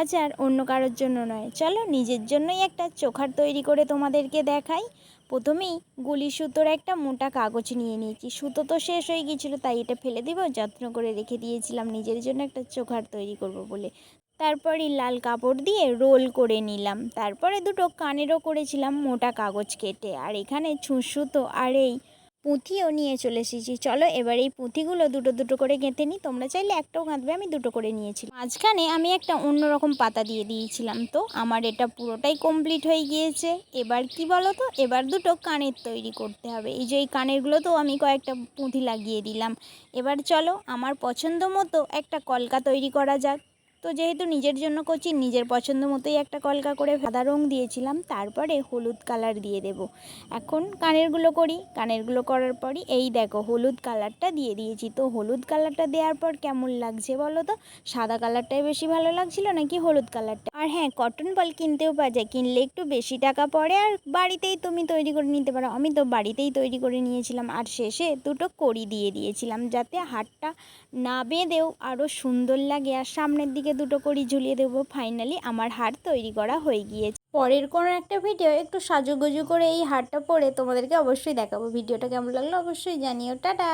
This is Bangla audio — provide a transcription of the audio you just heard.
আছে আর অন্য কারোর জন্য নয়। চলো নিজের জন্যই একটা চোখার তৈরি করে তোমাদেরকে দেখাই। প্রথমেই গুলি সুতোর একটা মোটা কাগজ নিয়ে নিয়েছি। সুতো তো শেষ হয়ে গিয়েছিলো, তাই এটা ফেলে দিব, যত্ন করে রেখে দিয়েছিলাম নিজের জন্য একটা চোখার তৈরি করব বলে। তারপরে লাল কাপড় দিয়ে রোল করে নিলাম। তারপরে দুটো কানেরও করেছিলাম মোটা কাগজ কেটে। আর এখানে ছুঁচ সুতো আর এই পুঁথিও নিয়ে চলে এসেছি। চলো এবার এই পুঁথিগুলো দুটো দুটো করে গেঁথে নিই। তোমরা চাইলে একটাও গাঁথবে, আমি দুটো করে নিয়েছি। মাঝখানে আমি একটা অন্যরকম পাতা দিয়ে দিয়েছিলাম। তো আমার এটা পুরোটাই কমপ্লিট হয়ে গিয়েছে। এবার কি বলো তো, এবার দুটো কানের তৈরি করতে হবে। এই যে এই কানেরগুলো তো আমি কয়েকটা পুঁথি লাগিয়ে দিলাম। এবার চলো আমার পছন্দ মতো একটা কলকা তৈরি করা যাক। তো যেহেতু নিজের জন্য করছি, নিজের পছন্দ মতোই একটা কলকা করে সাদা রং দিয়েছিলাম, তারপরে হলুদ কালার দিয়ে দেব। এখন কানেরগুলো করি। কানেরগুলো করার পরই এই দেখো হলুদ কালারটা দিয়ে দিয়েছি। তো হলুদ কালারটা দেওয়ার পর কেমন লাগছে বলো তো? সাদা কালারটাই বেশি ভালো লাগছিল নাকি হলুদ কালারটা? আর হ্যাঁ, কটন বল কিনতেও পাওয়া যায়, কিনলে একটু বেশি টাকা পড়ে, আর বাড়িতেই তুমি তৈরি করে নিতে পারো। আমি তো বাড়িতেই তৈরি করে নিয়েছিলাম। আর শেষে দুটো কড়ি দিয়ে দিয়েছিলাম, যাতে হারটা না বেঁধেও আরও সুন্দর লাগে। আর সামনের দিকে দুটো কড়ি ঝুলিয়ে দেবো। ফাইনালি আমার হার তৈরি করা হয়ে গিয়েছে। পরের কোনো একটা ভিডিও একটু সাজুগুজু করে এই হারটা পরে তোমাদেরকে অবশ্যই দেখাবো। ভিডিওটা কেমন লাগলো অবশ্যই জানিও। টাটা।